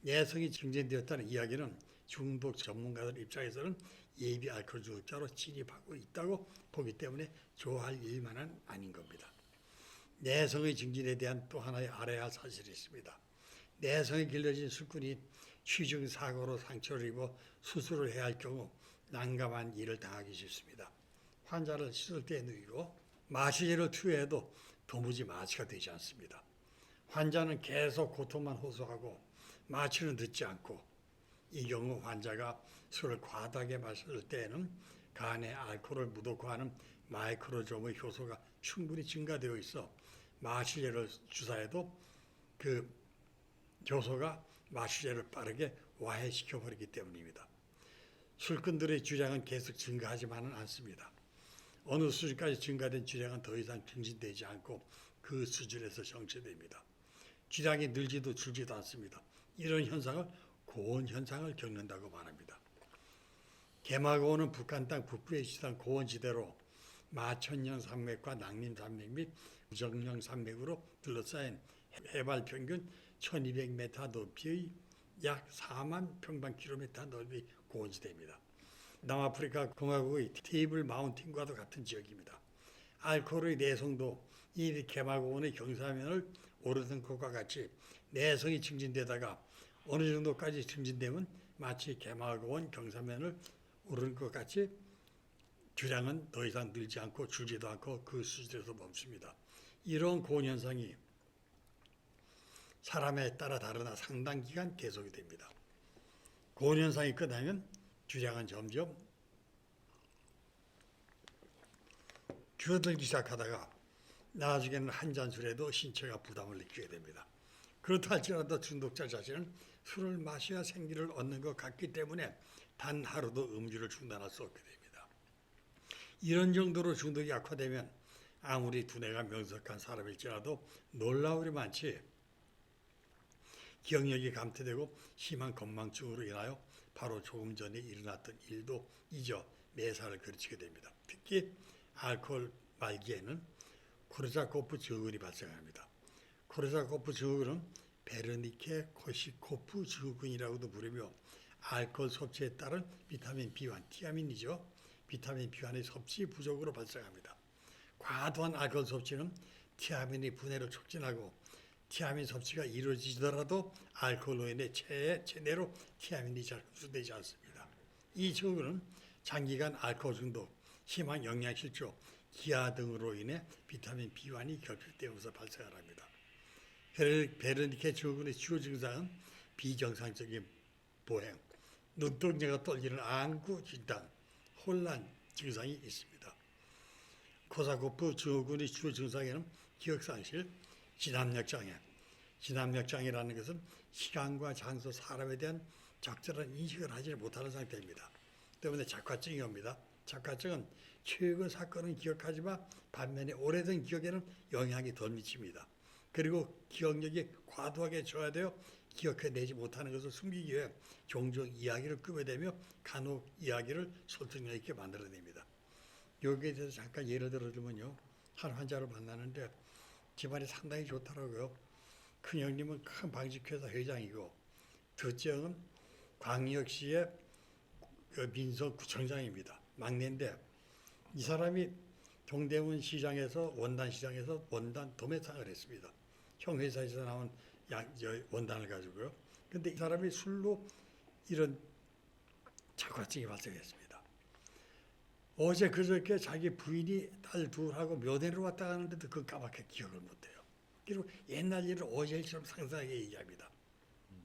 내성이 증진되었다는 이야기는 중독 전문가들 입장에서는 예비 알코올 중독자로 진입하고 있다고 보기 때문에 좋아할 일만은 아닌 겁니다. 내성의 증진에 대한 또 하나의 알아야 할 사실이 있습니다. 내성이 길러진 술꾼이 취중사고로 상처를 입어 수술을 해야 할 경우 난감한 일을 당하기 쉽습니다. 환자를 씻을 때 누이고 마취제를 투여해도 도무지 마취가 되지 않습니다. 환자는 계속 고통만 호소하고 마취는 듣지 않고, 이 경우 환자가 술을 과다하게 마실 때에는 간에 알코올을 무독화하는 마이크로좀의 효소가 충분히 증가되어 있어 마취제를 주사해도 그 효소가 마취제를 빠르게 와해시켜버리기 때문입니다. 술꾼들의 주량은 계속 증가하지만은 않습니다. 어느 수준까지 증가된 주량은 더 이상 증진되지 않고 그 수준에서 정체됩니다. 주량이 늘지도 줄지도 않습니다. 이런 현상을 고온 현상을 겪는다고 말합니다. 개마고원은 북한 땅 북부에 위치한 고원지대로 마천령 산맥과 낭림 산맥 및 무정령 산맥으로 둘러싸인 해발 평균 1200m 높이의 약 4만 평방킬로미터 넓이의 고원지대입니다. 남아프리카 공화국의 테이블 마운틴과도 같은 지역입니다. 알코올의 내성도 이 개마고원의 경사면을 오르는 것과 같이 내성이 증진되다가 어느 정도까지 증진되면 마치 개마고원 경사면을 오르는 것 같이 주량은 더 이상 늘지 않고 줄지도 않고 그 수준에서 멈춥니다. 이런 고온 현상이 사람에 따라 다르나 상당 기간 계속이 됩니다. 고온 현상이 끝나면 주량은 점점 줄어들기 시작하다가 나중에는 한 잔 술에도 신체가 부담을 느끼게 됩니다. 그렇다 할지라도 중독자 자신은 술을 마셔야 생기를 얻는 것 같기 때문에 단 하루도 음주를 중단할 수 없게 됩니다. 이런 정도로 중독이 악화되면 아무리 두뇌가 명석한 사람일지라도 놀라울이 많지 기억력이 감퇴되고 심한 건망증으로 인하여 바로 조금 전에 일어났던 일도 잊어 매사를 그르치게 됩니다. 특히 알코올 말기에는 코르자코프 증후군이 발생합니다. 코르자코프 증후군은 베르니케 코시코프 증후군이라고도 부르며 알코올 섭취에 따른 비타민 B1, 티아민이죠. 비타민 B1의 섭취 부족으로 발생합니다. 과도한 알코올 섭취는 티아민의 분해를 촉진하고 티아민 섭취가 이루어지더라도 알코올로 인해 체에 제대로 티아민이 잘 흡수되지 않습니다. 이 증후군은 장기간 알코올 중독, 심한 영양실조, 기아 등으로 인해 비타민 B1이 결핍되면서 발생합니다. 베르니케 증후군의 주요 증상은 비정상적인 보행, 눈동자가 떨리는 안구 진단, 혼란 증상이 있습니다. 코사코프 증후군의 주요 증상에는 기억상실, 진압력장애. 진압력장애라는 것은 시간과 장소, 사람에 대한 적절한 인식을 하지 못하는 상태입니다. 때문에 작화증이 옵니다. 작화증은 최근 사건은 기억하지만 반면에 오래된 기억에는 영향이 덜 미칩니다. 그리고 기억력이 과도하게 저하되어 기억해내지 못하는 것을 숨기기 위해 종종 이야기를 끄어대며 간혹 이야기를 설득력 있게 만들어냅니다. 여기에 대해서 잠깐 예를 들어주면요. 한 환자를 만나는데 집안이 상당히 좋더라고요. 큰형님은 큰 방직회사 회장이고 둘째 형은 광역시의 민서구청장입니다. 막내인데 이 사람이 동대문 시장에서 원단 도매상을 했습니다. 형 회사에서 나온 원단을 가지고요. 근데 이 사람이 술로 이런 자과증이 발생했습니다. 어제 그저께 자기 부인이 딸 둘하고 묘대로 왔다 가는데도 그 까맣게 기억을 못해요. 그리고 옛날 일을 어제 일처럼 상상하게 얘기합니다.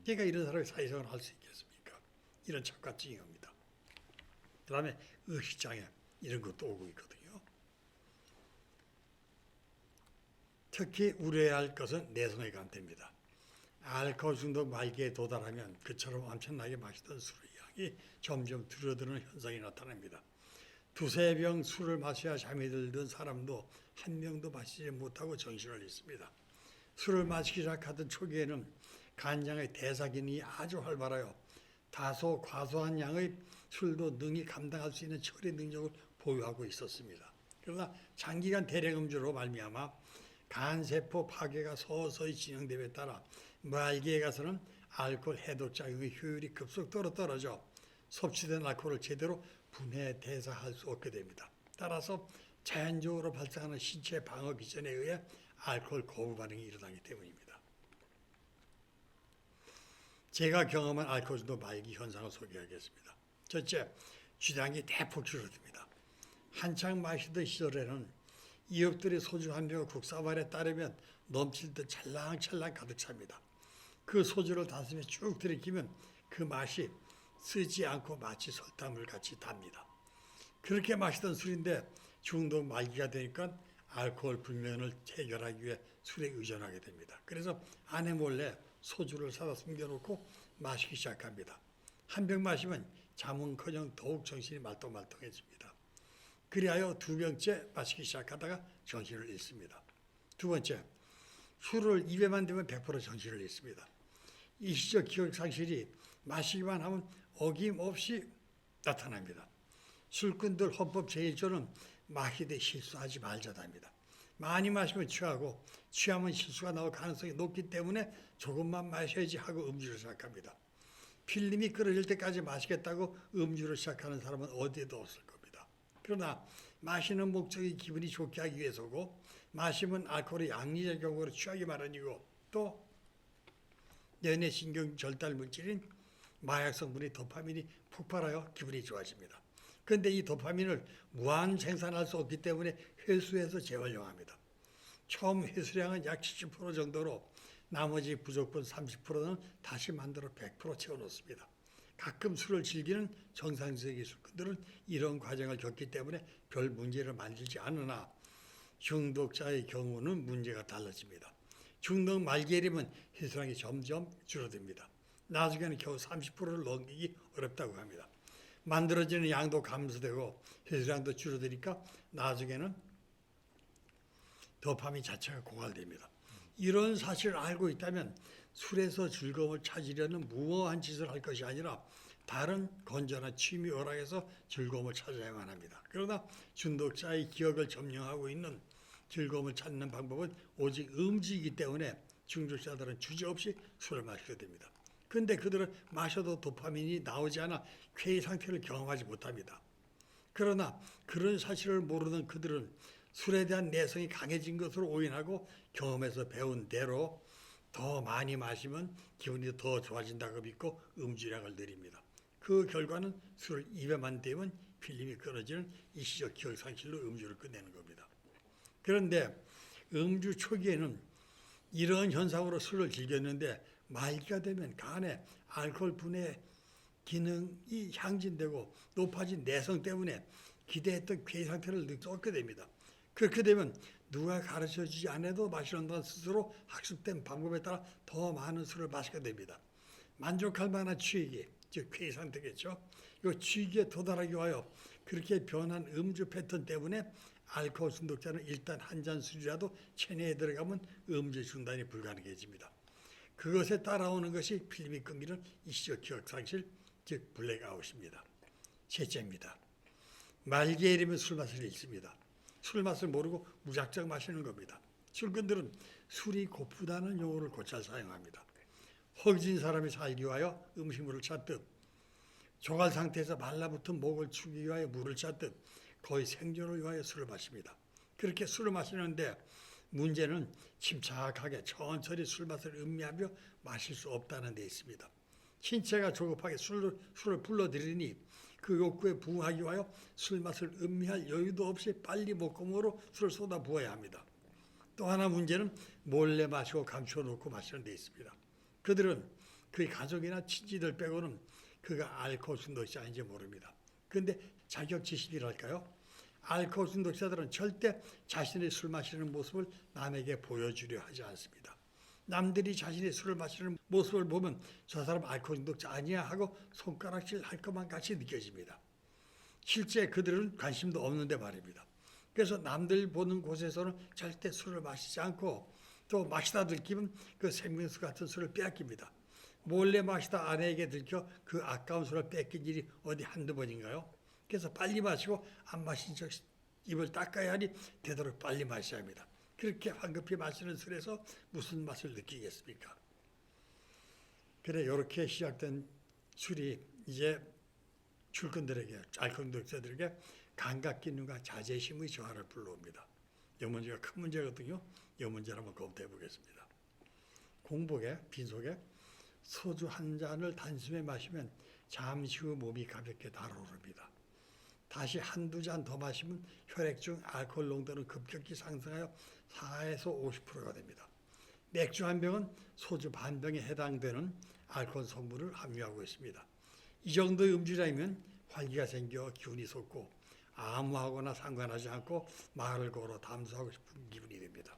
그러니까 이런 사람이 사회생활을 할 수 있겠습니까? 이런 자과증이 옵니다. 그 다음에 의식장애 이런 것도 오고 있거든요. 특히 우려해야 할 것은 내성의 감퇴입니다. 알코올 중독 말기에 도달하면 그처럼 엄청나게 마시던 술의 양이 점점 줄어드는 현상이 나타납니다. 두세 병 술을 마셔야 잠이 들던 사람도 한 명도 마시지 못하고 정신을 잃습니다. 술을 마시기 시작하던 초기에는 간장의 대사 기능이 아주 활발하여 다소 과소한 양의 술도 능히 감당할 수 있는 처리 능력을 보유하고 있었습니다. 그러나 장기간 대량 음주로 말미암아 간세포 파괴가 서서히 진행됨에 따라 말기에 가서는 알코올 해독작용의 효율이 급속도로 떨어져 섭취된 알코올을 제대로 분해 대사할 수 없게 됩니다. 따라서 자연적으로 발생하는 신체 방어 기전에 의해 알코올 거부 반응이 일어나기 때문입니다. 제가 경험한 알코올 중독 말기 현상을 소개하겠습니다. 첫째, 주량이 대폭 줄어듭니다. 한창 마시던 시절에는 이웃들이 소주 한 병을 국사발에 따르면 넘칠 듯 찰랑찰랑 가득 찹니다. 그 소주를 다스며 쭉 들이키면 그 맛이 쓰지 않고 마치 설탕물 같이 답니다. 그렇게 마시던 술인데 중독 말기가 되니까 알코올 불면을 해결하기 위해 술에 의존하게 됩니다. 그래서 아내 몰래 소주를 사다 숨겨놓고 마시기 시작합니다. 한 병 마시면 잠은커녕 더욱 정신이 말똥말똥해집니다. 그리하여 두 병째 마시기 시작하다가 정신을 잃습니다. 두 번째, 술을 입에만 대면 100% 정신을 잃습니다. 일시적 기억 상실이 마시기만 하면 어김없이 나타납니다. 술꾼들 헌법 제1조는 마시되 실수하지 말자답니다. 많이 마시면 취하고 취하면 실수가 나올 가능성이 높기 때문에 조금만 마셔야지 하고 음주를 시작합니다. 필름이 끊어질 때까지 마시겠다고 음주를 시작하는 사람은 어디에도 없을 겁니다. 그러나 마시는 목적이 기분이 좋게 하기 위해서고 마시면 알코올의 양리작용으로 취하기 마련이고 또 연내신경 절달 물질인 마약 성분인 도파민이 폭발하여 기분이 좋아집니다. 그런데 이 도파민을 무한 생산할 수 없기 때문에 회수해서 재활용합니다. 처음 회수량은 약 70% 정도로 나머지 부족분 30%는 다시 만들어 100% 채워놓습니다. 가끔 술을 즐기는 정상적인 술꾼들은 이런 과정을 겪기 때문에 별 문제를 만들지 않으나 중독자의 경우는 문제가 달라집니다. 중독 말기에 이르면 회수량이 점점 줄어듭니다. 나중에는 겨우 30%를 넘기기 어렵다고 합니다. 만들어지는 양도 감소되고 회수량도 줄어드니까 나중에는 도파민 자체가 고갈됩니다. 이런 사실을 알고 있다면 술에서 즐거움을 찾으려는 무모한 짓을 할 것이 아니라 다른 건전한 취미 오락에서 즐거움을 찾아야만 합니다. 그러나 중독자의 기억을 점령하고 있는 즐거움을 찾는 방법은 오직 음주이기 때문에 중독자들은 주저없이 술을 마시게 됩니다. 그런데 그들은 마셔도 도파민이 나오지 않아 쾌의 상태를 경험하지 못합니다. 그러나 그런 사실을 모르는 그들은 술에 대한 내성이 강해진 것으로 오인하고 경험에서 배운 대로 더 많이 마시면 기분이 더 좋아진다고 믿고 음주량을 늘립니다. 그 결과는 술을 입에만 대면 필름이 끊어지는 일시적 기억 상실로 음주를 끝내는 겁니다. 그런데 음주 초기에는 이런 현상으로 술을 즐겼는데 말기가 되면 간에 알코올 분해 기능이 향진되고 높아진 내성 때문에 기대했던 쾌의 상태를 얻게 됩니다. 그렇게 되면 누가 가르쳐주지 않아도 마시는 스스로 학습된 방법에 따라 더 많은 술을 마시게 됩니다. 만족할 만한 취기, 즉 쾌의 상태겠죠. 이 취기에 도달하기 위하여 그렇게 변한 음주 패턴 때문에 알코올 중독자는 일단 한 잔 술이라도 체내에 들어가면 음주 중단이 불가능해집니다. 그것에 따라오는 것이 필름이 끊기는 일시적 기억 상실, 즉 블랙아웃입니다. 셋째입니다. 말기에 이르면 술맛을 잃습니다. 술맛을 모르고 무작정 마시는 겁니다. 술꾼들은 술이 고프다는 용어를 곧잘 사용합니다. 허기진 사람이 살기 위하여 음식물을 찾듯 조갈 상태에서 말라붙은 목을 축이기 위하여 물을 찾듯 거의 생존을 위하여 술을 마십니다. 그렇게 술을 마시는데 문제는 침착하게 천천히 술맛을 음미하며 마실 수 없다는 데 있습니다. 신체가 조급하게 술을 불러들이니 그 욕구에 부응하기 위하여 술맛을 음미할 여유도 없이 빨리 목구멍으로 술을 쏟아 부어야 합니다. 또 하나 문제는 몰래 마시고 감춰놓고 마시는 데 있습니다. 그들은 그의 가족이나 친지들 빼고는 그가 알코올 중독자인지 모릅니다. 그런데 자격지심이랄까요? 알코올 중독자들은 절대 자신의 술 마시는 모습을 남에게 보여주려 하지 않습니다. 남들이 자신이 술을 마시는 모습을 보면 저 사람 알코올 중독자 아니야 하고 손가락질 할 것만 같이 느껴집니다. 실제 그들은 관심도 없는데 말입니다. 그래서 남들 보는 곳에서는 절대 술을 마시지 않고 또 마시다 들키면 그 생명수 같은 술을 빼앗깁니다. 몰래 마시다 아내에게 들켜 그 아까운 술을 뺏긴 일이 어디 한두 번인가요? 그래서 빨리 마시고 안 마신 적 입을 닦아야 하니 되도록 빨리 마셔야 합니다. 그렇게 황급히 마시는 술에서 무슨 맛을 느끼겠습니까? 그래 이렇게 시작된 술이 이제 출근들에게 알코올 중독자들에게 감각 기능과 자제심의 저하를 불러옵니다. 이 문제가 큰 문제거든요. 이 문제를 한번 검토해 보겠습니다. 공복에 빈속에 소주 한 잔을 단숨에 마시면 잠시 후 몸이 가볍게 달아오릅니다. 다시 한두 잔 더 마시면 혈액 중 알코올 농도는 급격히 상승하여 4에서 50%가 됩니다. 맥주 한 병은 소주 반 병에 해당되는 알코올 성분을 함유하고 있습니다. 이 정도의 음주량이면 활기가 생겨 기운이 솟고 아무하거나 상관하지 않고 말을 걸어 담소하고 싶은 기분이 됩니다.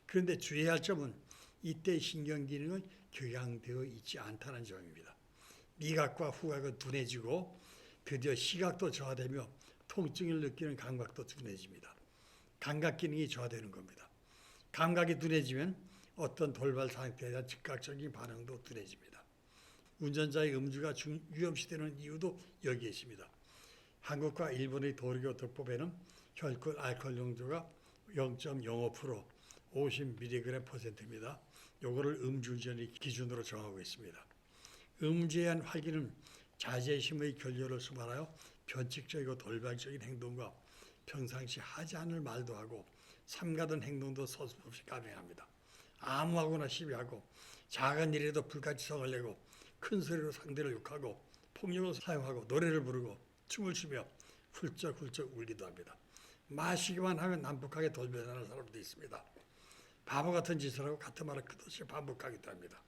그런데 주의해야 할 점은 이때 신경 기능은 격양되어 있지 않다는 점입니다. 미각과 후각은 둔해지고 드디어 시각도 저하되며 통증을 느끼는 감각도 둔해집니다. 감각 기능이 저하되는 겁니다. 감각이 둔해지면 어떤 돌발 상태에 대한 즉각적인 반응도 둔해집니다. 운전자의 음주가 위험시되는 이유도 여기에 있습니다. 한국과 일본의 도로교통법에는 혈액 알코올 농도가 0.05% 50mg/%입니다. 요거를 음주운전의 기준으로 정하고 있습니다. 음주에 의한 활기는 자제심의 결렬을 수반하여 변칙적이고 돌발적인 행동과 평상시 하지 않을 말도 하고 삼가던 행동도 서슴없이 감행합니다. 아무하고나 시비하고 작은 일에도 불가지성을 내고 큰 소리로 상대를 욕하고 폭력을 사용하고 노래를 부르고 춤을 추며 훌쩍훌쩍 울기도 합니다. 마시기만 하면 난폭하게 돌변하는 사람도 있습니다. 바보 같은 짓을 하고 같은 말을 끝없이 반복하기도 합니다.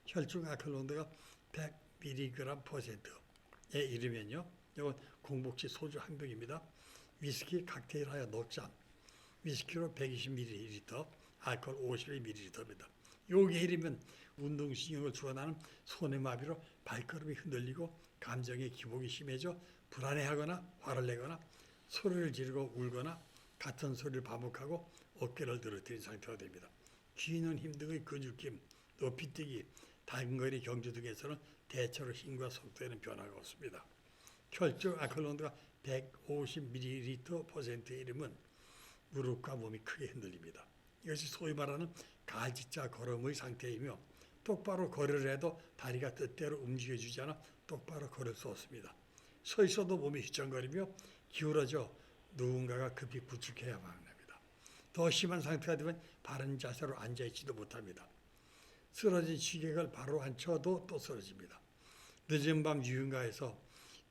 혈중 알코올 농도가 100mg/%에 이르면요. 이건 공복시 소주 한 병입니다. 위스키 칵테일하여 녹잔, 위스키로 120ml, 알코올 52ml입니다. 여기에 이르면 운동신경을 주관하는 손해마비로 발걸음이 흔들리고 감정의 기복이 심해져 불안해하거나 화를 내거나 소리를 지르고 울거나 같은 소리를 반복하고 어깨를 늘어뜨린 상태가 됩니다. 쥐는 힘 등의 근육힘, 높이뛰기, 단거리 경주 등에서는 대체로 힘과 속도에는 변화가 없습니다. 혈중 알코올 농도가 150ml%에 이르면 무릎과 몸이 크게 흔들립니다. 이것이 소위 말하는 가지자 걸음의 상태이며 똑바로 걸으려 해도 다리가 뜻대로 움직여주지 않아 똑바로 걸을 수 없습니다. 서 있어도 몸이 휘청거리며 기울어져 누군가가 급히 부축해야만 합니다. 더 심한 상태가 되면 바른 자세로 앉아있지도 못합니다. 쓰러진 취객을 바로 앉혀도 또 쓰러집니다. 늦은 밤 유흥가에서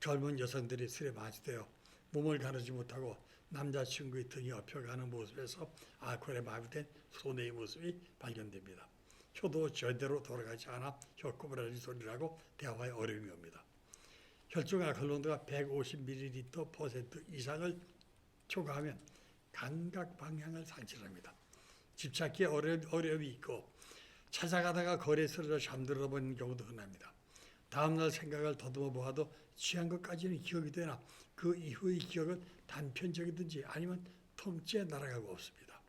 젊은 여성들이 술에 마시되어 몸을 가누지 못하고 남자친구의 등이 엎혀가는 모습에서 알코올에 마비된 소녀의 모습이 발견됩니다. 혀도 제대로 돌아가지 않아 혀꼬부라진 소리를 하고 대화에 어려움이 옵니다. 혈중 알코올 농도가 150ml% 이상을 초과하면 감각 방향을 상실합니다. 집찾기에 어려움이 있고 찾아가다가 거리에 쓰러져 잠들어 버리는 경우도 흔합니다. 다음날 생각을 더듬어 보아도 취한 것까지는 기억이 되나 그 이후의 기억은 단편적이든지 아니면 통째 날아가고 없습니다.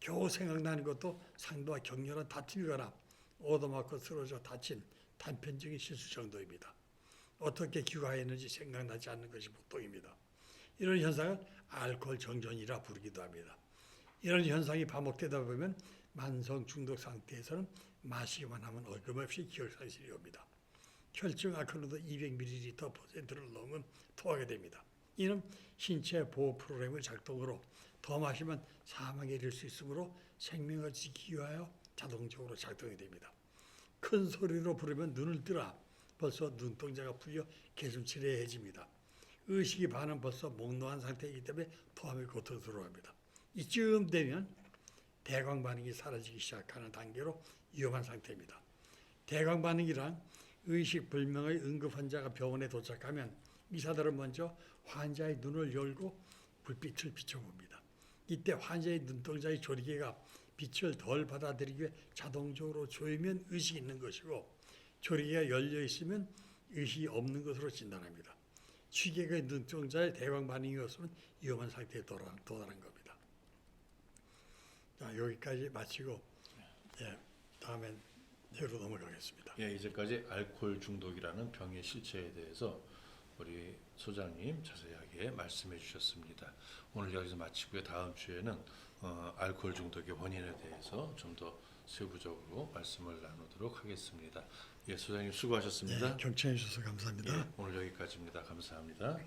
겨우 생각나는 것도 상대와 격렬한 다툼이거나 얻어맞고 쓰러져 다친 단편적인 실수 정도입니다. 어떻게 귀가했는지 생각나지 않는 것이 보통입니다. 이런 현상을 알코올 정전이라 부르기도 합니다. 이런 현상이 반복되다 보면 만성 중독 상태에서는 마시기만 하면 어김없이 기억상실이 옵니다. 혈중 알코올 농도 200ml%를 넘으면 토하게 됩니다. 이는 신체 보호 프로그램의 작동으로 더 마시면 사망에 이를 수 있으므로 생명을 지키기 위하여 자동적으로 작동이 됩니다. 큰 소리로 부르면 눈을 뜨라 벌써 눈동자가 풀려 개슴츠레해집니다. 의식이 반은 벌써 몽롱한 상태이기 때문에 토함이 고통스러워합니다. 이쯤 되면 대광 반응이 사라지기 시작하는 단계로 위험한 상태입니다. 대광 반응이란 의식 불명의 응급 환자가 병원에 도착하면 의사들은 먼저 환자의 눈을 열고 불빛을 비춰봅니다. 이때 환자의 눈동자의 조리개가 빛을 덜 받아들이기 위해 자동적으로 조이면 의식이 있는 것이고 조리개가 열려 있으면 의식이 없는 것으로 진단합니다. 취객의 눈동자의 대광 반응이 없으면 위험한 상태에 도달한 겁니다. 자, 여기까지 마치고 다음엔 예로 넘어가겠습니다. 이제까지 알코올 중독이라는 병의 실체에 대해서 우리 소장님 자세하게 말씀해 주셨습니다. 오늘 여기서 마치고요. 다음 주에는 알코올 중독의 원인에 대해서 좀 더 세부적으로 말씀을 나누도록 하겠습니다. 예, 소장님 수고하셨습니다. 경청해 주셔서 감사합니다. 예, 오늘 여기까지입니다. 감사합니다.